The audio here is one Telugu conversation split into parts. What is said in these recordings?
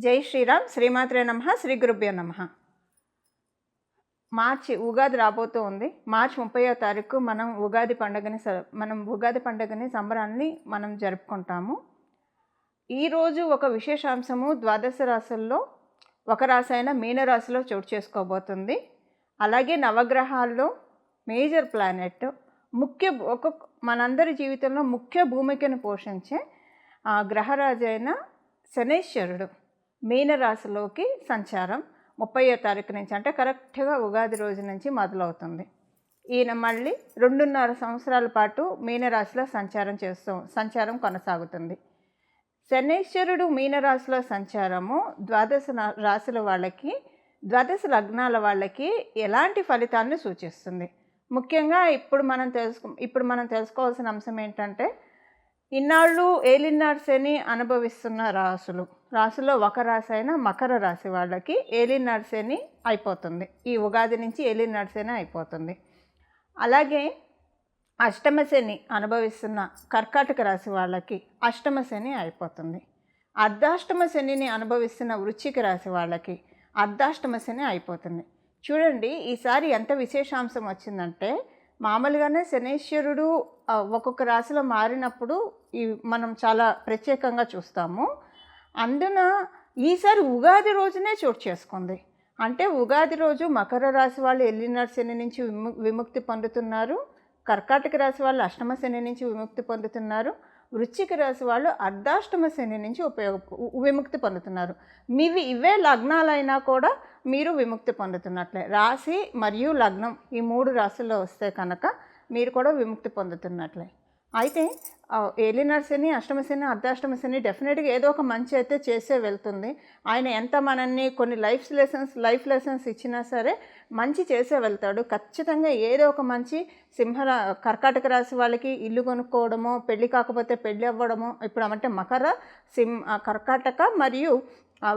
జై శ్రీరామ్. శ్రీమాత్రే నమః. శ్రీ గురుభ్యో నమః. మార్చి ఉగాది రాబోతూ ఉంది. మార్చి 30వ తారీఖు మనం ఉగాది పండుగని సంబరాన్ని మనం జరుపుకుంటాము. ఈరోజు ఒక విశేషాంశము ద్వాదశ రాశుల్లో ఒక రాశి అయిన మీనరాశిలో చోటు చేసుకోబోతుంది. అలాగే నవగ్రహాల్లో మేజర్ ప్లానెట్ మనందరి జీవితంలో ముఖ్య భూమికను పోషించే గ్రహరాజు అయిన శనైశ్వరుడు మీనరాశిలోకి సంచారం 30వ తారీఖు నుంచి, అంటే కరెక్ట్గా ఉగాది రోజు నుంచి మొదలవుతుంది. ఈయన మళ్ళీ 2.5 సంవత్సరాల పాటు మీనరాశిలో సంచారం కొనసాగుతుంది. శనైశ్వరుడు మీనరాశిలో సంచారము ద్వాదశ లగ్నాల వాళ్ళకి ఎలాంటి ఫలితాన్ని సూచిస్తుంది? ముఖ్యంగా ఇప్పుడు మనం తెలుసుకోవాల్సిన అంశం ఏంటంటే, ఇన్నాళ్ళు ఏలినాడు శని అనుభవిస్తున్న రాశుల్లో ఒక రాశి అయిన మకర రాశి వాళ్ళకి ఏలినాడు శని అయిపోతుంది. ఈ ఉగాది నుంచి ఏలినాడు శని అయిపోతుంది. అలాగే అష్టమ శని అనుభవిస్తున్న కర్కాటక రాశి వాళ్ళకి అష్టమ శని అయిపోతుంది. అర్ధాష్టమ శనిని అనుభవిస్తున్న వృశ్చిక రాశి వాళ్ళకి అర్ధాష్టమ శని అయిపోతుంది. చూడండి, ఈసారి ఎంత విశేషాంశం వచ్చిందంటే, మామూలుగానే శనైశ్వరుడు ఒక్కొక్క రాశిలో మారినప్పుడు మనం చాలా ప్రత్యేకంగా చూస్తాము. అందున ఈసారి ఉగాది రోజునే చోటు చేసుకుంది. అంటే ఉగాది రోజు మకర రాశి వాళ్ళు ఏలినాడు శని నుంచి విముక్తి పొందుతున్నారు. కర్కాటక రాశి వాళ్ళు అష్టమ శని నుంచి విముక్తి పొందుతున్నారు. వృశ్చిక రాశి వాళ్ళు అర్ధాష్టమ శని నుంచి విముక్తి పొందుతున్నారు. ఇవే లగ్నాలైనా కూడా మీరు విముక్తి పొందుతున్నట్లే. రాశి మరియు లగ్నం ఈ 3 రాశుల్లో వస్తే కనుక మీరు కూడా విముక్తి పొందుతున్నట్లే. అయితే ఏలినాడు శని, అష్టమ శని, అర్ధాష్టమ శని డెఫినెట్గా ఏదో ఒక మంచి అయితే చేసే వెళ్తుంది. ఆయన ఎంత మనల్ని కొన్ని లైఫ్ లెసన్స్ ఇచ్చినా సరే మంచి చేసే వెళ్తాడు. ఖచ్చితంగా ఏదో ఒక మంచి కర్కాటక రాశి వాళ్ళకి ఇల్లు కొనుక్కోవడమో, పెళ్ళి కాకపోతే పెళ్ళి అవ్వడమో, ఇప్పుడు అంటే కర్కాటక మరియు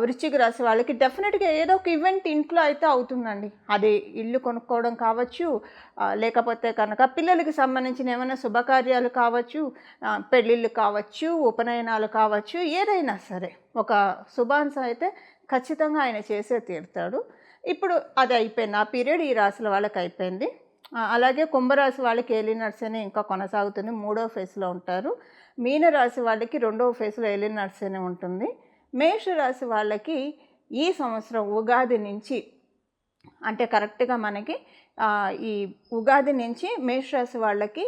వృశ్చిక రాశి వాళ్ళకి డెఫినెట్గా ఏదో ఒక ఈవెంట్ ఇంట్లో అయితే అవుతుందండి. అది ఇల్లు కొనుక్కోవడం కావచ్చు, లేకపోతే కనుక పిల్లలకి సంబంధించిన ఏమైనా శుభకార్యాలు కావచ్చు, పెళ్ళిళ్ళు కావచ్చు, ఉపనయనాలు కావచ్చు, ఏదైనా సరే ఒక శుభాంశం అయితే ఖచ్చితంగా ఆయన చేసే తీరుతాడు. ఇప్పుడు అది అయిపోయింది, ఆ పీరియడ్ ఈ రాశుల వాళ్ళకి అయిపోయింది. అలాగే కుంభరాశి వాళ్ళకి ఏలినాడు శని ఇంకా కొనసాగుతుంది, 3వ ఫేజ్లో ఉంటారు. మీనరాశి వాళ్ళకి 2వ ఫేజ్లో ఏలినాడు శని ఉంటుంది. మేషరాశి వాళ్ళకి ఈ సంవత్సరం ఉగాది నుంచి, అంటే కరెక్ట్గా మనకి ఈ ఉగాది నుంచి మేషరాశి వాళ్ళకి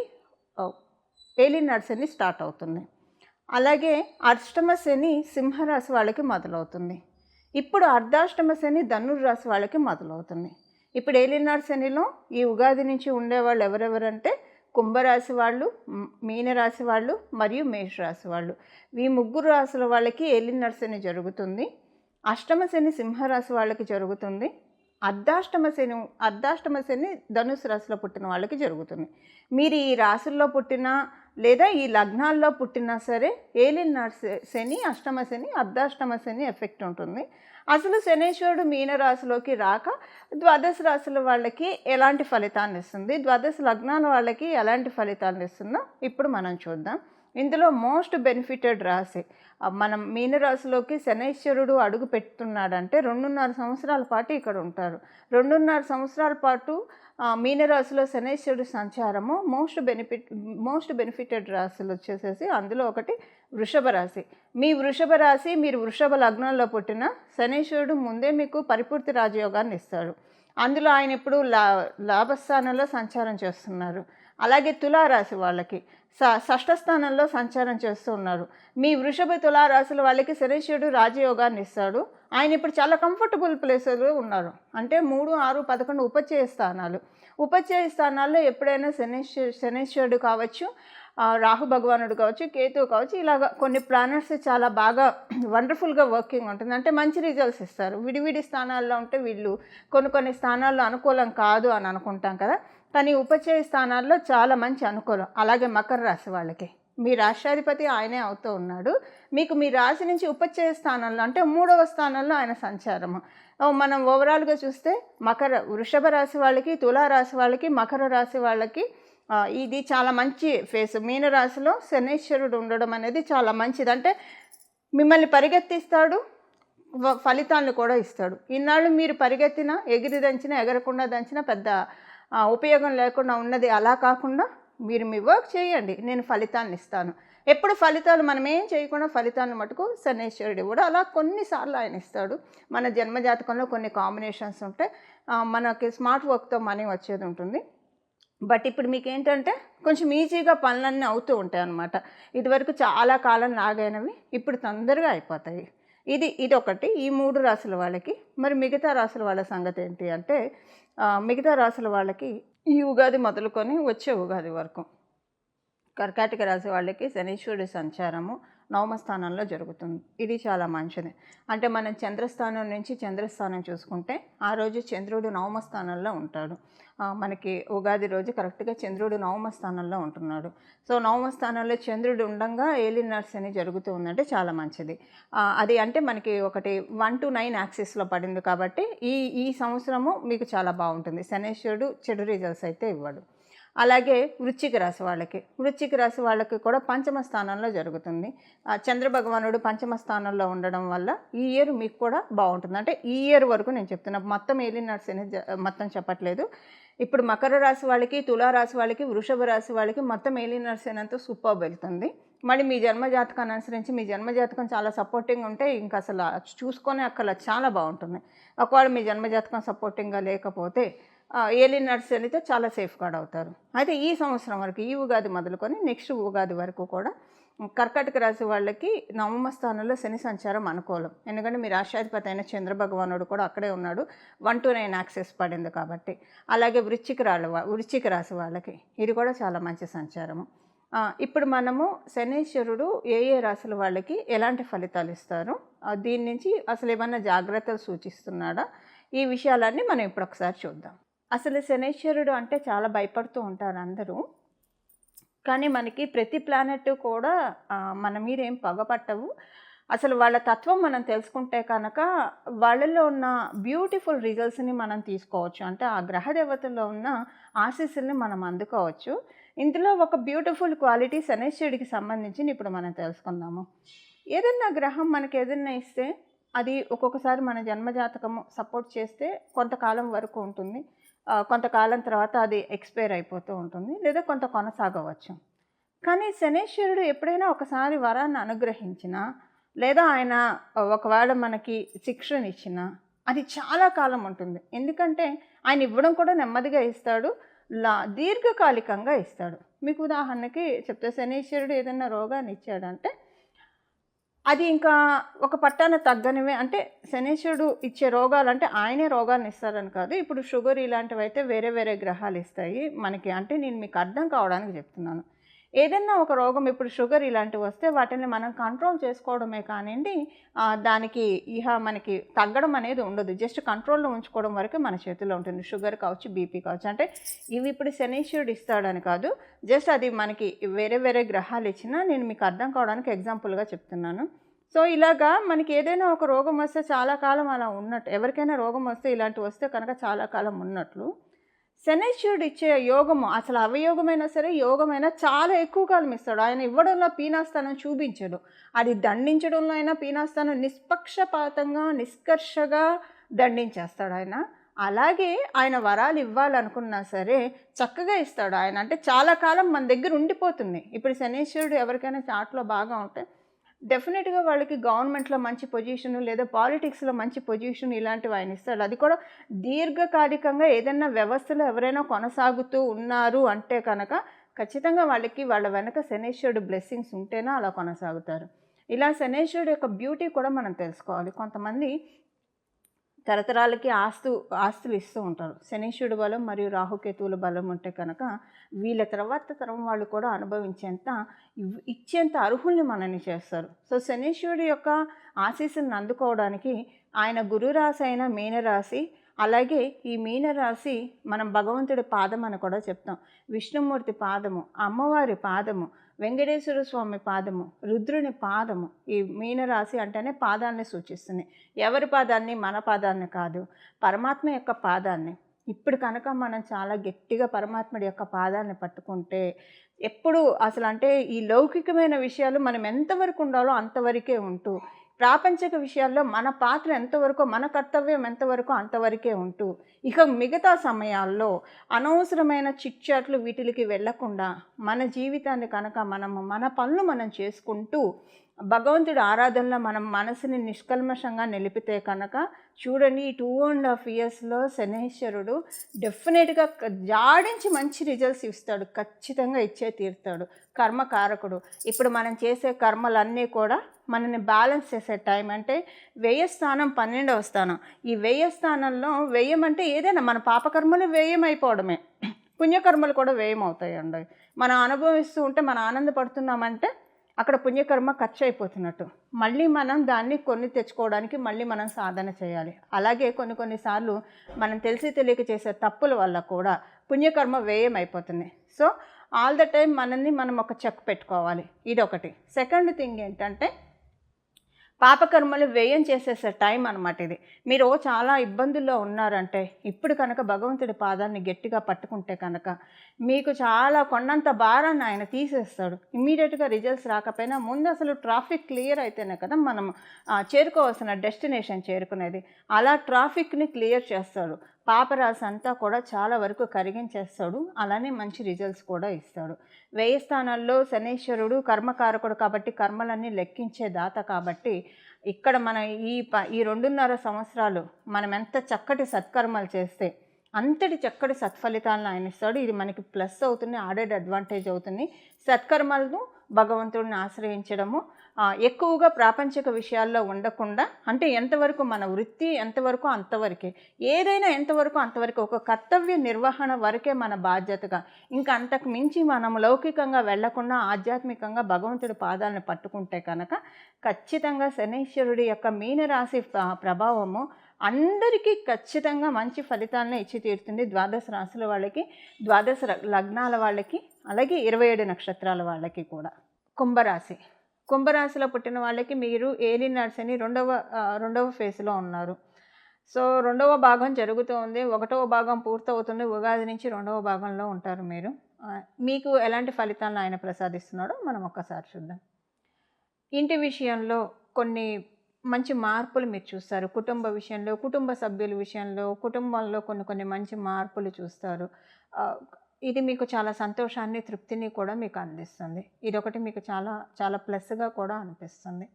ఏలినాడు శని స్టార్ట్ అవుతుంది. అలాగే అష్టమ శని సింహరాశి వాళ్ళకి మొదలవుతుంది. ఇప్పుడు అర్ధాష్టమ శని ధనుర్రాశి వాళ్ళకి మొదలవుతుంది. ఇప్పుడు ఏలినాడు శనిలో ఈ ఉగాది నుంచి ఉండేవాళ్ళు ఎవరెవరంటే కుంభరాశి వాళ్ళు, మీనరాశి వాళ్ళు మరియు మేషరాశి వాళ్ళు. ఈ 3 రాశుల వాళ్ళకి ఏలినాడు శని జరుగుతుంది. అష్టమ శని సింహరాశి వాళ్ళకి జరుగుతుంది. అర్ధాష్టమ శని ధనుసు రాశిలో పుట్టిన వాళ్ళకి జరుగుతుంది. మీరు ఈ రాశుల్లో పుట్టినా లేదా ఈ లగ్నాల్లో పుట్టినా సరే ఏలినాడు శని, అష్టమ శని, అర్ధాష్టమ శని ఎఫెక్ట్ ఉంటుంది. అసలు శనైశ్వరుడు మీనరాశిలోకి రాక ద్వాదశ రాశుల వాళ్ళకి ఎలాంటి ఫలితాన్ని ఇస్తుంది, ద్వాదశ లగ్నాల వాళ్ళకి ఎలాంటి ఫలితాన్ని ఇస్తుందో ఇప్పుడు మనం చూద్దాం. ఇందులో మోస్ట్ బెనిఫిటెడ్ రాశి మనం మీనరాశిలోకి శనైశ్వరుడు అడుగు పెడుతున్నాడంటే 2.5 సంవత్సరాల పాటు ఇక్కడ ఉంటారు. 2.5 సంవత్సరాల పాటు మీనరాశిలో శనైశ్వరుడు సంచారము మోస్ట్ బెనిఫిటెడ్ రాశులు వచ్చేసేసి అందులో ఒకటి వృషభ రాశి. మీరు వృషభ లగ్నంలో పుట్టిన శనైశ్వరుడు ముందే మీకు పరిపూర్తి రాజయోగాన్ని ఇస్తాడు. అందులో ఆయన ఇప్పుడు లాభస్థానంలో సంచారం చేస్తున్నారు. అలాగే తులారాశి వాళ్ళకి షష్ఠ స్థానంలో సంచారం చేస్తూ ఉన్నారు. మీ వృషభ తులారాశుల వాళ్ళకి శనైశ్వరుడు రాజయోగాన్ని ఇస్తాడు. ఆయన ఇప్పుడు చాలా కంఫర్టబుల్ ప్లేసులో ఉన్నారు. అంటే 3, 6, 11 ఉపచయ స్థానాల్లో ఎప్పుడైనా శనైశ్వరుడు కావచ్చు, రాహు భగవానుడు కావచ్చు, కేతువు కావచ్చు, ఇలాగ కొన్ని ప్లానెట్స్ చాలా బాగా వండర్ఫుల్గా వర్కింగ్ ఉంటుంది. అంటే మంచి రిజల్ట్స్ ఇస్తారు. విడివిడి స్థానాల్లో ఉంటే వీళ్ళు కొన్ని స్థానాల్లో అనుకూలం కాదు అని అనుకుంటాం కదా, కానీ ఉపచయ స్థానాల్లో చాలా మంచి అనుకూలం. అలాగే మకర రాశి వాళ్ళకి మీ రాష్ట్రాధిపతి ఆయనే అవుతూ ఉన్నాడు. మీకు మీ రాశి నుంచి ఉపచయ స్థానంలో అంటే 3వ స్థానంలో ఆయన సంచారము. మనం ఓవరాల్గా చూస్తే వృషభ రాశి వాళ్ళకి, తులారాశి వాళ్ళకి, మకర రాశి వాళ్ళకి ఇది చాలా మంచి ఫేస్. మీనరాశిలో శనైశ్వరుడు ఉండడం అనేది చాలా మంచిది. అంటే మిమ్మల్ని పరిగెత్తిస్తాడు, ఫలితాలను కూడా ఇస్తాడు. ఇన్నాళ్ళు మీరు పరిగెత్తినా, ఎగిరి దంచినా, ఎగరకుండా దంచినా పెద్ద ఉపయోగం లేకుండా ఉన్నది అలా కాకుండా మీరు మీ వర్క్ చేయండి, నేను ఫలితాన్ని ఇస్తాను. ఎప్పుడు ఫలితాలు మనం ఏం చేయకుండా ఫలితాలను మటుకు శనీశ్వరుడు కూడా అలా కొన్నిసార్లు ఆయన ఇస్తాడు. మన జన్మజాతకంలో కొన్ని కాంబినేషన్స్ ఉంటాయి. మనకి స్మార్ట్ వర్క్తో మనీ వచ్చేది ఉంటుంది. బట్ ఇప్పుడు మీకేంటంటే కొంచెం ఈజీగా పనులన్నీ అవుతూ ఉంటాయి అన్నమాట. ఇదివరకు చాలా కాలం లాగైనవి ఇప్పుడు తొందరగా అయిపోతాయి. ఇదొకటి ఈ 3 రాసుల వాళ్ళకి. మరి మిగతా రాసుల వాళ్ళ సంగతి ఏంటి అంటే మిగతా రాసుల వాళ్ళకి ఈ ఉగాది మొదలుకొని వచ్చే ఉగాది వరకు కర్కాటక రాశి వాళ్ళకి శనీశ్వరుడి సంచారము నవమ స్థానంలో జరుగుతుంది. ఇది చాలా మంచిది. అంటే మనం చంద్రస్థానం నుంచి చంద్రస్థానం చూసుకుంటే ఆ రోజు చంద్రుడు నవమ స్థానంలో ఉంటాడు. మనకి ఉగాది రోజు కరెక్ట్గా చంద్రుడు నవమ స్థానంలో ఉంటున్నాడు. సో నవమ స్థానంలో చంద్రుడు ఉండగా ఏలినాటి శని జరుగుతూ ఉందంటే చాలా మంచిది. అది అంటే మనకి ఒకటి 1 to 9 యాక్సిస్లో పడింది కాబట్టి ఈ సంవత్సరము మీకు చాలా బాగుంటుంది. శనీశ్వరుడు చెడు రిజల్ట్స్ అయితే ఇవ్వడు. అలాగే వృశ్చిక రాశి వాళ్ళకి కూడా పంచమ స్థానంలో జరుగుతుంది. చంద్రభగవానుడు పంచమ స్థానంలో ఉండడం వల్ల ఈ ఇయర్ మీకు కూడా బాగుంటుంది. అంటే ఈ ఇయర్ వరకు నేను చెప్తున్నా, మొత్తం ఏలినాటి శని మొత్తం చెప్పట్లేదు. ఇప్పుడు మకర రాశి వాళ్ళకి, తులారాశి వాళ్ళకి, వృషభ రాశి వాళ్ళకి మొత్తం ఏలినాటి శని అంతా సూపర్బ్ వెళ్తుంది. మళ్ళీ మీ జన్మజాతకాన్ని అనుసరించి మీ జన్మజాతకం చాలా సపోర్టింగ్ ఉంటే ఇంకా అసలు చూసుకొని అక్కడ చాలా బాగుంటుంది. ఒకవేళ మీ జన్మజాతకం సపోర్టింగ్గా లేకపోతే ఏలినాటి శనితో చాలా సేఫ్ గార్డ్ అవుతారు. అయితే ఈ సంవత్సరం వరకు ఈ ఉగాది మొదలుకొని నెక్స్ట్ ఉగాది వరకు కూడా కర్కాటక రాశి వాళ్ళకి నవమ స్థానంలో శని సంచారం అనుకూలం. ఎందుకంటే మీ రాష్ట్రాధిపతి అయిన చంద్రభగవానుడు కూడా అక్కడే ఉన్నాడు. 1 to 9 యాక్సెస్ పడింది కాబట్టి. అలాగే వృశ్చిక రాశి వాళ్ళకి ఇది కూడా చాలా మంచి సంచారము. ఇప్పుడు మనము శనీశ్వరుడు ఏ రాశుల వాళ్ళకి ఎలాంటి ఫలితాలు ఇస్తారు, దీని నుంచి అసలు ఏమన్నా జాగ్రత్తలు సూచిస్తున్నాడా, ఈ విషయాలన్నీ మనం ఇప్పుడు ఒకసారి చూద్దాం. అసలు శనీశ్వరుడు అంటే చాలా భయపడుతూ ఉంటారు అందరూ. కానీ మనకి ప్రతి ప్లానెట్ కూడా మన మీద ఏం పగపట్టవు. అసలు వాళ్ళ తత్వం మనం తెలుసుకుంటే కనుక వాళ్ళల్లో ఉన్న బ్యూటిఫుల్ రిజల్ట్స్ని మనం తీసుకోవచ్చు. అంటే ఆ గ్రహ దేవతల్లో ఉన్న ఆశీస్సుల్ని మనం అందుకోవచ్చు. ఇందులో ఒక బ్యూటిఫుల్ క్వాలిటీ శనీశ్వరుడికి సంబంధించి ఇప్పుడు మనం తెలుసుకుందాము. ఏదన్నా గ్రహం మనకి ఏదన్నా ఇస్తే అది ఒక్కొక్కసారి మన జన్మజాతకము సపోర్ట్ చేస్తే కొంతకాలం వరకు ఉంటుంది. కొంతకాలం తర్వాత అది ఎక్స్పైర్ అయిపోతూ ఉంటుంది, లేదా కొంత కొనసాగవచ్చు. కానీ శనీశ్వరుడు ఎప్పుడైనా ఒకసారి వరాన్ని అనుగ్రహించినా, లేదా ఆయన ఒకవేళ మనకి శిక్షణనిచ్చినా అది చాలా కాలం ఉంటుంది. ఎందుకంటే ఆయన ఇవ్వడం కూడా నెమ్మదిగా ఇస్తాడు, దీర్ఘకాలికంగా ఇస్తాడు. మీకు ఉదాహరణకి చెప్తే శనీశ్వరుడు ఏదైనా రోగాన్ని ఇచ్చాడంటే అది ఇంకా ఒక పట్టాన తగ్గనివే. అంటే శనీశ్వరుడు ఇచ్చే రోగాలు అంటే ఆయనే రోగాన్ని ఇస్తారని కాదు. ఇప్పుడు షుగర్ ఇలాంటివి అయితే వేరే వేరే గ్రహాలు ఇస్తాయి మనకి. అంటే నేను మీకు అర్థం కావడానికి చెప్తున్నాను. ఏదైనా ఒక రోగం ఇప్పుడు షుగర్ ఇలాంటివి వస్తే వాటిని మనం కంట్రోల్ చేసుకోవడమే కానివ్వండి, దానికి మనకి తగ్గడం అనేది ఉండదు. జస్ట్ కంట్రోల్లో ఉంచుకోవడం వరకే మన చేతిలో ఉంటుంది. షుగర్ కావచ్చు, బీపీ కావచ్చు. అంటే ఇవి ఇప్పుడు శనీశ్వరుడు ఇస్తాడని కాదు, జస్ట్ అది మనకి వేరే వేరే గ్రహాలు ఇచ్చినా నేను మీకు అర్థం కావడానికి ఎగ్జాంపుల్గా చెప్తున్నాను. సో ఇలాగా మనకి ఏదైనా ఒక రోగం వస్తే చాలా కాలం అలా ఉన్నట్టు, ఎవరికైనా రోగం వస్తే ఇలాంటివి వస్తే కనుక చాలా కాలం ఉన్నట్లు, శనీశ్వరుడు ఇచ్చే యోగము అసలు అవయోగమైనా సరే యోగమైనా చాలా ఎక్కువ కాలం ఇస్తాడు. ఆయన ఇవ్వడంలో పీనాస్థానం చూపించడు, అది దండించడంలో అయినా పీనాస్థానం నిష్పక్షపాతంగా నిష్కర్షగా దండించేస్తాడు ఆయన. అలాగే ఆయన వరాలు ఇవ్వాలనుకున్నా సరే చక్కగా ఇస్తాడు ఆయన. అంటే చాలా కాలం మన దగ్గర ఉండిపోతుంది. ఇప్పుడు శనీశ్వరుడు ఎవరికైనా చాట్లో బాగా ఉంటే డెఫినెట్గా వాళ్ళకి గవర్నమెంట్లో మంచి పొజిషన్, లేదా పాలిటిక్స్లో మంచి పొజిషన్ ఇలాంటివి ఆయన ఇస్తాడు. అది కూడా దీర్ఘకాలికంగా ఏదైనా వ్యవస్థలో ఎవరైనా కొనసాగుతూ ఉన్నారు అంటే కనుక ఖచ్చితంగా వాళ్ళకి వాళ్ళ వెనక శనీశ్వరుడు బ్లెస్సింగ్స్ ఉంటేనే అలా కొనసాగుతారు. ఇలా శనీశ్వరుడు యొక్క బ్యూటీ కూడా మనం తెలుసుకోవాలి. కొంతమంది తరతరాలకి ఆస్తులు ఇస్తూ ఉంటారు. శనీశ్వరుడు బలం మరియు రాహుకేతువుల బలం ఉంటే కనుక వీళ్ళ తర్వాత తరం వాళ్ళు కూడా అనుభవించేంత ఇచ్చేంత అర్హుల్ని మనల్ని చేస్తారు. సో శనీశ్వరుడు యొక్క ఆశీస్సులను అందుకోవడానికి ఆయన గురురాశి అయిన మీనరాశి, అలాగే ఈ మీనరాశి మనం భగవంతుడి పాదం అని కూడా చెప్తాం. విష్ణుమూర్తి పాదము, అమ్మవారి పాదము, వెంకటేశ్వర స్వామి పాదము, రుద్రుని పాదము. ఈ మీనరాశి అంటేనే పాదాన్ని సూచిస్తుంది. ఎవరి పాదాన్ని? మన పాదాన్ని కాదు, పరమాత్మ యొక్క పాదాన్ని. ఇప్పుడు కనుక మనం చాలా గట్టిగా పరమాత్ముడి యొక్క పాదాన్ని పట్టుకుంటే ఎప్పుడు అసలు అంటే ఈ లౌకికమైన విషయాలు మనం ఎంతవరకు ఉండాలో అంతవరకే ఉంటూ ప్రాపంచిక విషయాల్లో మన పాత్ర ఎంతవరకు, మన కర్తవ్యం ఎంతవరకు అంతవరకే ఉంటూ, ఇక మిగతా సమయాల్లో అనవసరమైన చిట్‌చాట్లు వీటిలకి వెళ్ళకుండా, మన జీవితాన్ని కనుక మనము మన పనులు మనం చేసుకుంటూ, భగవంతుడి ఆరాధనలో మనం మనసుని నిష్కల్మషంగా నిలిపితే కనుక చూడండి, ఈ 2½ ఇయర్స్‌లో శనీశ్వరుడు డెఫినెట్‌గా జాడించి మంచి రిజల్ట్స్ ఇస్తాడు. ఖచ్చితంగా ఇచ్చే తీరుతాడు. కర్మకారకుడు. ఇప్పుడు మనం చేసే కర్మలన్నీ కూడా మనల్ని బ్యాలెన్స్ చేసే టైం. అంటే వ్యయ స్థానం 12వ స్థానం. ఈ వ్యయ స్థానంలో వ్యయం అంటే ఏదైనా మన పాపకర్మలు వ్యయం అయిపోవడమే. పుణ్యకర్మలు కూడా వ్యయం అవుతాయండి. మనం అనుభవిస్తూ ఉంటే మనం ఆనందపడుతున్నామంటే అక్కడ పుణ్యకర్మ ఖర్చు అయిపోతున్నట్టు. మళ్ళీ మనం దాన్ని కొన్ని తెచ్చుకోవడానికి మళ్ళీ మనం సాధన చేయాలి. అలాగే కొన్నిసార్లు మనం తెలిసి తెలియక చేసే తప్పుల వల్ల కూడా పుణ్యకర్మ వ్యయం అయిపోతుంది. సో ఆల్ ద టైం మనల్ని మనం ఒక చెక్ పెట్టుకోవాలి. ఇదొకటి. సెకండ్ థింగ్ ఏంటంటే పాపకర్మలు వ్యయం చేసేసే టైం అనమాట ఇది. మీరు చాలా ఇబ్బందుల్లో ఉన్నారంటే ఇప్పుడు కనుక భగవంతుడి పాదాన్ని గట్టిగా పట్టుకుంటే కనుక మీకు చాలా కొండంత భారాన్ని ఆయన తీసేస్తాడు. ఇమ్మీడియట్గా రిజల్ట్స్ రాకపోయినా ముందు అసలు ట్రాఫిక్ క్లియర్ అయితేనే కదా మనం చేరుకోవాల్సిన డెస్టినేషన్ చేరుకునేది. అలా ట్రాఫిక్ని క్లియర్ చేస్తాడు. పాపరాశి అంతా కూడా చాలా వరకు కరిగించేస్తాడు. అలానే మంచి రిజల్ట్స్ కూడా ఇస్తాడు. వ్యయ స్థానాల్లో శనీశ్వరుడు కర్మకారకుడు కాబట్టి కర్మలన్నీ లెక్కించే దాత కాబట్టి ఇక్కడ మనం ఈ 2½ సంవత్సరాలు మనం ఎంత చక్కటి సత్కర్మలు చేస్తే అంతటి చక్కటి సత్ఫలితాలను ఆయన ఇస్తాడు. ఇది మనకి ప్లస్ అవుతుంది, ఆడెడ్ అడ్వాంటేజ్ అవుతుంది. సత్కర్మలను భగవంతుడిని ఆశ్రయించడము, ఎక్కువగా ప్రాపంచిక విషయాల్లో ఉండకుండా, అంటే ఎంతవరకు మన వృత్తి ఎంతవరకు అంతవరకే, ఏదైనా ఎంతవరకు అంతవరకు, ఒక కర్తవ్య నిర్వహణ వరకే మన బాధ్యతగా, ఇంకా అంతకు మించి మనం లౌకికంగా వెళ్లకుండా ఆధ్యాత్మికంగా భగవంతుడి పాదాలను పట్టుకుంటే కనుక ఖచ్చితంగా శనీశ్వరుడి యొక్క మీనరాశి ప్రభావము అందరికీ ఖచ్చితంగా మంచి ఫలితాలను ఇచ్చి తీరుతుంది. 12 రాశుల వాళ్ళకి, 12 లగ్నాల వాళ్ళకి, అలాగే 27 నక్షత్రాల వాళ్ళకి కూడా. కుంభరాశిలో పుట్టిన వాళ్ళకి మీరు ఏలినాటి శని రెండవ ఫేజ్లో ఉన్నారు. సో 2వ భాగం జరుగుతూ ఉంది. 1వ భాగం పూర్తవుతుంది. ఉగాది నుంచి 2వ భాగంలో ఉంటారు మీరు. మీకు ఎలాంటి ఫలితాలను ఆయన ప్రసాదిస్తున్నాడో మనం ఒక్కసారి చూద్దాం. ఇంటి విషయంలో కొన్ని మంచి మార్పులు మీరు చూస్తారు. కుటుంబ విషయంలో, కుటుంబ సభ్యుల విషయంలో, కుటుంబంలో కొన్ని మంచి మార్పులు చూస్తారు. ఇది మీకు చాలా సంతోషాన్ని, తృప్తిని కూడా మీకు అందిస్తుంది. ఇదొకటి మీకు చాలా చాలా ప్లస్గా కూడా అనిపిస్తుంది.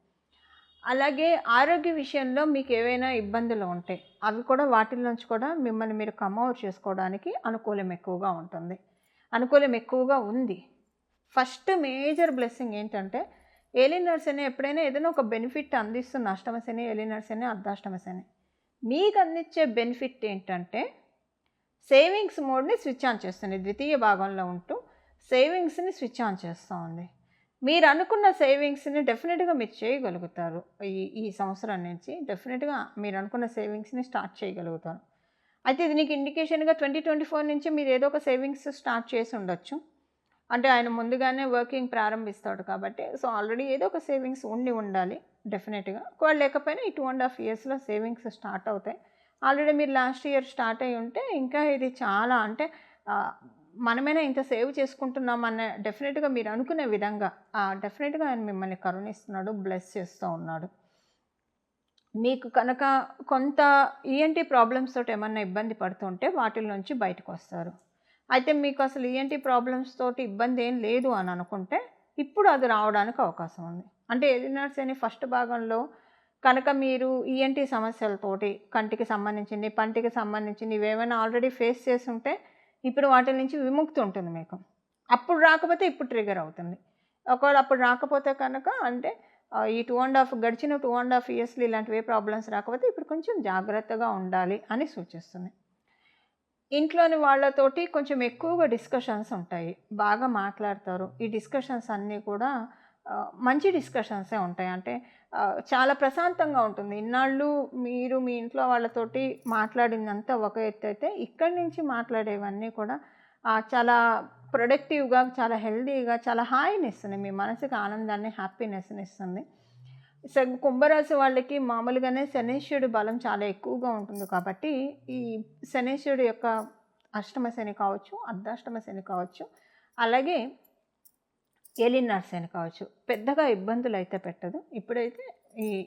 అలాగే ఆరోగ్య విషయంలో మీకు ఏవైనా ఇబ్బందులు ఉంటాయి, అవి కూడా వాటిల్లోంచి కూడా మిమ్మల్ని మీరు కమ్అవుట్ చేసుకోవడానికి అనుకూలం ఎక్కువగా ఉంటుంది. అనుకూలం ఎక్కువగా ఉంది. ఫస్ట్ మేజర్ బ్లెస్సింగ్ ఏంటంటే ఏలినాటి శని ఎప్పుడైనా ఏదైనా ఒక బెనిఫిట్ అందిస్తుంది. అష్టమ శని, ఏలినాటి శని, అర్ధాష్టమ శని. మీకు అందించే బెనిఫిట్ ఏంటంటే సేవింగ్స్ మోడ్ని స్విచ్ ఆన్ చేస్తుంది. ద్వితీయ భాగంలో ఉంటూ సేవింగ్స్ని స్విచ్ ఆన్ చేస్తూ ఉంది. మీరు అనుకున్న సేవింగ్స్ని డెఫినెట్గా మీరు చేయగలుగుతారు. ఈ సంవత్సరం నుంచి డెఫినెట్గా మీరు అనుకున్న సేవింగ్స్ని స్టార్ట్ చేయగలుగుతారు. అయితే ఇది నీకు ఇండికేషన్గా 2024 నుంచి మీరు ఏదో ఒక సేవింగ్స్ స్టార్ట్ చేసి ఉండొచ్చు. అంటే ఆయన ముందుగానే వర్కింగ్ ప్రారంభిస్తాడు కాబట్టి సో ఆల్రెడీ ఏదో ఒక సేవింగ్స్ ఉండాలి డెఫినెట్గా. ఒకవేళ లేకపోయినా ఈ 2½ ఇయర్స్లో సేవింగ్స్ స్టార్ట్ అవుతాయి. ఆల్రెడీ మీరు లాస్ట్ ఇయర్ స్టార్ట్ అయ్యి ఉంటే ఇంకా ఇది చాలా, అంటే మనమైనా ఇంత సేవ్ చేసుకుంటున్నామన్న డెఫినెట్గా మీరు అనుకునే విధంగా డెఫినెట్గా ఆయన మిమ్మల్ని కరుణిస్తున్నాడు, బ్లెస్ చేస్తూ ఉన్నాడు. మీకు కనుక కొంత ఈఎన్టీ ప్రాబ్లమ్స్ తోటి ఏమన్నా ఇబ్బంది పడుతుంటే వాటిల నుంచి బయటకు వస్తారు. అయితే మీకు అసలు ఈఎన్టీ ప్రాబ్లమ్స్ తోటి ఇబ్బంది ఏం లేదు అని అనుకుంటే ఇప్పుడు అది రావడానికి అవకాశం ఉంది. అంటే ఏలినాటి శని ఫస్ట్ భాగంలో కనుక మీరు ఈఎన్టీ సమస్యలతోటి కంటికి సంబంధించింది, పంటికి సంబంధించింది ఇవేమైనా ఆల్రెడీ ఫేస్ చేసి ఉంటే ఇప్పుడు వాటి నుంచి విముక్తి ఉంటుంది మీకు. అప్పుడు రాకపోతే ఇప్పుడు ట్రిగర్ అవుతుంది. ఒకవేళ అప్పుడు రాకపోతే కనుక అంటే ఈ గడిచిన 2½ ఇయర్స్లో ఇలాంటివే ప్రాబ్లమ్స్ రాకపోతే ఇప్పుడు కొంచెం జాగ్రత్తగా ఉండాలి అని సూచిస్తుంది. ఇంట్లోని వాళ్ళతోటి కొంచెం ఎక్కువగా డిస్కషన్స్ ఉంటాయి, బాగా మాట్లాడతారు. ఈ డిస్కషన్స్ అన్నీ కూడా మంచి డిస్కషన్సే ఉంటాయి. అంటే చాలా ప్రశాంతంగా ఉంటుంది. ఇన్నాళ్ళు మీరు మీ ఇంట్లో వాళ్ళతోటి మాట్లాడిందంతా ఒక ఎత్తు అయితే ఇక్కడి నుంచి మాట్లాడేవన్నీ కూడా చాలా ప్రొడక్టివ్గా, చాలా హెల్దీగా, చాలా హాయిని ఇస్తుంది. మీ మనసుకి ఆనందాన్ని, హ్యాపీనెస్ని ఇస్తుంది. కుంభరాశి వాళ్ళకి మామూలుగానే శనీశ్వరుడు బలం చాలా ఎక్కువగా ఉంటుంది కాబట్టి ఈ శనీశ్వరుడు యొక్క అష్టమ శని కావచ్చు, అర్ధాష్టమ శని కావచ్చు, అలాగే ఏలినాటి శని కావచ్చు పెద్దగా ఇబ్బందులు అయితే పెట్టదు. ఇప్పుడైతే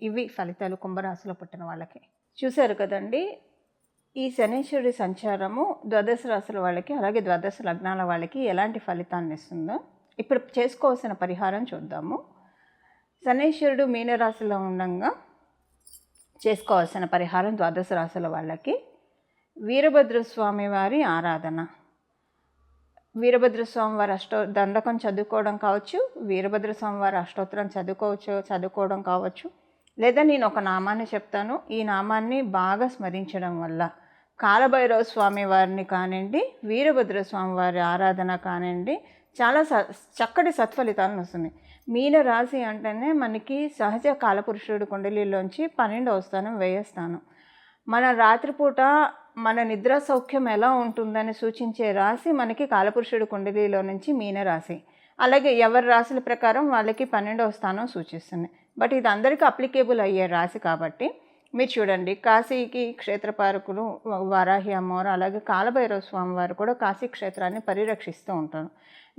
ఇవి ఫలితాలు కుంభరాశిలో పుట్టిన వాళ్ళకి. చూశారు కదండి, ఈ శనీశ్వరుడి సంచారము ద్వాదశ రాశుల వాళ్ళకి అలాగే ద్వాదశ లగ్నాల వాళ్ళకి ఎలాంటి ఫలితాన్ని ఇస్తుందో ఇప్పుడు చేసుకోవాల్సిన పరిహారం చూద్దాము. శనీశ్వరుడు మీనరాశిలో ఉండగా చేసుకోవాల్సిన పరిహారం ద్వాదశ రాశుల వాళ్ళకి వీరభద్రస్వామి వారి ఆరాధన. వీరభద్రస్వామి వారి దండకం చదువుకోవడం కావచ్చు, వీరభద్రస్వామి వారి అష్టోత్తరం చదువుకోవడం కావచ్చు, లేదా నేను ఒక నామాన్ని చెప్తాను, ఈ నామాన్ని బాగా స్మరించడం వల్ల కాలభైరవ స్వామి వారిని కానివ్వండి, వీరభద్రస్వామి వారి ఆరాధన కానివ్వండి, చాలా చక్కటి సత్ఫలితాలను వస్తుంది. మీన రాశి అంటేనే మనకి సహజ కాలపురుషుడు కుండలిలోంచి 12వ స్థానం, వ్యయ స్థానం. మన రాత్రిపూట మన నిద్ర సౌఖ్యం ఎలా ఉంటుందని సూచించే రాశి మనకి కాలపురుషుడు కుండలిలో నుంచి మీనరాశి. అలాగే ఎవరి రాశుల ప్రకారం వాళ్ళకి 12వ స్థానం సూచిస్తుంది. బట్ ఇది అందరికీ అప్లికేబుల్ అయ్యే రాశి కాబట్టి మీరు చూడండి, కాశీకి క్షేత్రపాలకులు వారాహి అమ్మవారు అలాగే కాలభైరవ స్వామి వారు కూడా కాశీ క్షేత్రాన్ని పరిరక్షిస్తూ ఉంటారు.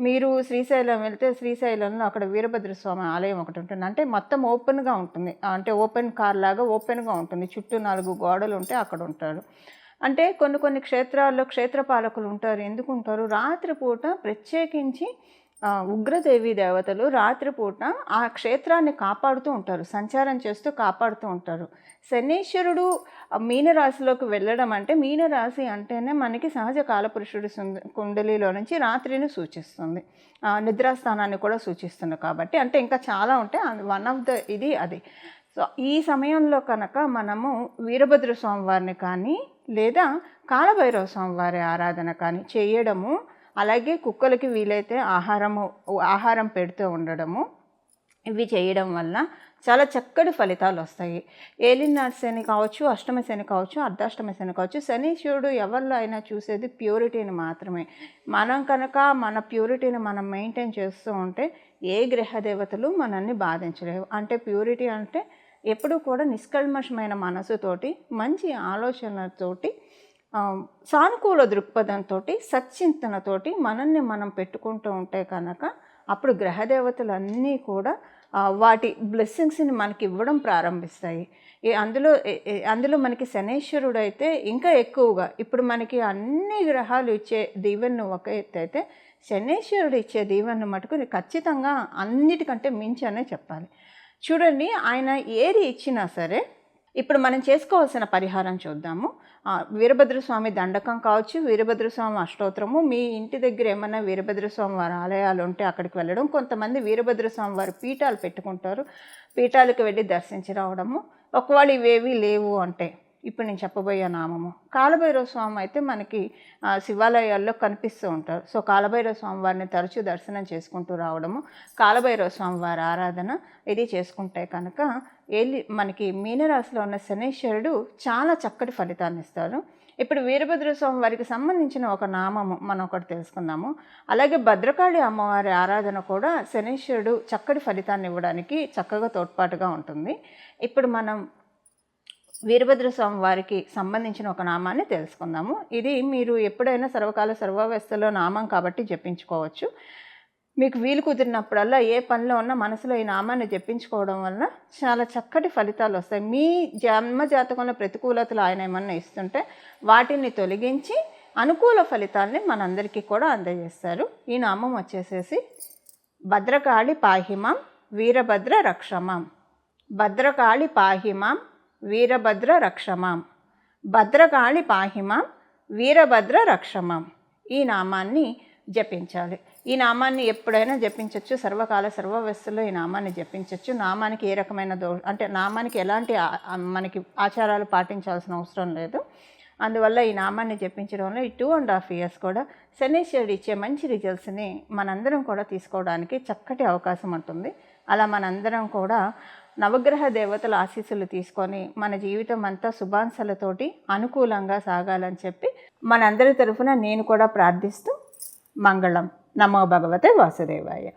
మీరు శ్రీశైలం వెళ్తే శ్రీశైలంలో అక్కడ వీరభద్రస్వామి ఆలయం ఒకటి ఉంటుంది. అంటే మొత్తం ఓపెన్గా ఉంటుంది, అంటే ఓపెన్ కార్ లాగా ఓపెన్గా ఉంటుంది. చుట్టూ 4 గోడలు ఉంటే అక్కడ ఉంటారు. అంటే కొన్ని క్షేత్రాల్లో క్షేత్రపాలకులు ఉంటారు. ఎందుకు ఉంటారు? రాత్రిపూట ప్రత్యేకించి ఉగ్రదేవి దేవతలు రాత్రిపూట ఆ క్షేత్రాన్ని కాపాడుతూ ఉంటారు, సంచారం చేస్తూ కాపాడుతూ ఉంటారు. శనీశ్వరుడు మీనరాశిలోకి వెళ్ళడం అంటే, మీనరాశి అంటేనే మనకి సహజ కాలపురుషుడు కుండలిలో నుంచి రాత్రిని సూచిస్తుంది, నిద్రాస్థానాన్ని కూడా సూచిస్తుంది. కాబట్టి అంటే ఇంకా చాలా ఉంటాయి, వన్ ఆఫ్ ద ఇది అది. సో ఈ సమయంలో కనుక మనము వీరభద్ర స్వామి వారిని కానీ లేదా కాలభైరవ స్వామి వారి ఆరాధన కానీ చేయడము, అలాగే కుక్కలకి వీలైతే ఆహారం పెడుతూ ఉండడము, ఇవి చేయడం వల్ల చాలా చక్కటి ఫలితాలు వస్తాయి. ఏలినాటి శని కావచ్చు, అష్టమ శని కావచ్చు, అర్ధాష్టమ శని కావచ్చు. శనీశ్వరుడు ఎవరిలో అయినా చూసేది ప్యూరిటీని మాత్రమే. మనం కనుక మన ప్యూరిటీని మనం మెయింటైన్ చేస్తూ ఉంటే ఏ గ్రహ దేవతలు మనల్ని బాధించలేవు. అంటే ప్యూరిటీ అంటే ఎప్పుడూ కూడా నిష్కల్మషమైన మనసుతోటి, మంచి ఆలోచనలతోటి, సానుకూల దృక్పథంతో, సచ్చింతనతోటి మనల్ని మనం పెట్టుకుంటూ ఉంటే కనుక అప్పుడు గ్రహదేవతలన్నీ కూడా వాటి బ్లెస్సింగ్స్ని మనకి ఇవ్వడం ప్రారంభిస్తాయి. అందులో మనకి శనీశ్వరుడు అయితే ఇంకా ఎక్కువగా, ఇప్పుడు మనకి అన్ని గ్రహాలు ఇచ్చే దీవెనను ఒక ఎత్తు అయితే శనీశ్వరుడు ఇచ్చే దీవెనను మటుకు ఖచ్చితంగా అన్నిటికంటే మించి అనే చెప్పాలి. చూడండి, ఆయన ఏది ఇచ్చినా సరే ఇప్పుడు మనం చేసుకోవాల్సిన పరిహారం చూద్దాము. వీరభద్రస్వామి దండకం కావచ్చు, వీరభద్రస్వామి అష్టోత్తరము, మీ ఇంటి దగ్గర ఏమైనా వీరభద్రస్వామి వారి ఆలయాలు ఉంటే అక్కడికి వెళ్ళడం. కొంతమంది వీరభద్రస్వామి వారి పీఠాలు పెట్టుకుంటారు, పీఠాలకు వెళ్ళి దర్శించి రావడము. ఒకవేళ ఇవేవి లేవు అంటే ఇప్పుడు నేను చెప్పబోయే నామము కాలభైరవ స్వామి అయితే మనకి శివాలయాల్లో కనిపిస్తూ ఉంటారు. సో కాలభైరవ స్వామి వారిని తరచూ దర్శనం చేసుకుంటూ రావడము, కాలభైరవ స్వామి వారి ఆరాధన ఇది చేసుకుంటే కనుక మనకి మీనరాశిలో ఉన్న శనీశ్వరుడు చాలా చక్కటి ఫలితాన్ని ఇస్తారు. ఇప్పుడు వీరభద్ర స్వామి వారికి సంబంధించిన ఒక నామము మనం ఒకటి తెలుసుకుందాము. అలాగే భద్రకాళి అమ్మవారి ఆరాధన కూడా శనీశ్వరుడు చక్కటి ఫలితాన్ని ఇవ్వడానికి చక్కగా తోడ్పాటుగా ఉంటుంది. ఇప్పుడు మనం వీరభద్ర స్వామి వారికి సంబంధించిన ఒక నామాన్ని తెలుసుకుందాము. ఇది మీరు ఎప్పుడైనా సర్వకాల సర్వావస్థలో నామం కాబట్టి జపించుకోవచ్చు. మీకు వీలు కుదిరినప్పుడల్లా ఏ పనిలో ఉన్నా మనసులో ఈ నామాన్ని జపించుకోవడం వల్ల చాలా చక్కటి ఫలితాలు వస్తాయి. మీ జన్మ జాతకంలో ప్రతికూలతలు ఆయన ఏమన్నా ఇస్తుంటే వాటిని తొలగించి అనుకూల ఫలితాలని మనందరికీ కూడా అందజేస్తారు. ఈ నామం వచ్చేసేసి భద్రకాళి పాహిమాం వీరభద్ర రక్షమాం. భద్రకాళి పాహిమాం వీరభద్ర రక్షమాం. భద్రకాళి పాహిమాం వీరభద్ర రక్షమాం. ఈ నామాన్ని జపించాలి. ఈ నామాన్ని ఎప్పుడైనా జపించవచ్చు, సర్వకాల సర్వవస్థలో ఈ నామాన్ని జపించవచ్చు. నామానికి ఏ రకమైన అంటే నామానికి ఎలాంటి మనకి ఆచారాలు పాటించాల్సిన అవసరం లేదు. అందువల్ల ఈ నామాన్ని జపించడం వల్ల ఈ 2.5 years కూడా శనీశ్వరుడు ఇచ్చే మంచి రిజల్ట్స్ని మనందరం కూడా తీసుకోవడానికి చక్కటి అవకాశం ఉంటుంది. అలా మనందరం కూడా నవగ్రహ దేవతల ఆశీస్సులు తీసుకొని మన జీవితం అంతా శుభాంశాలతోటి అనుకూలంగా సాగాలని చెప్పి మనందరి తరఫున నేను కూడా ప్రార్థిస్తూ మంగళం. నమో భగవతే వాసుదేవాయ.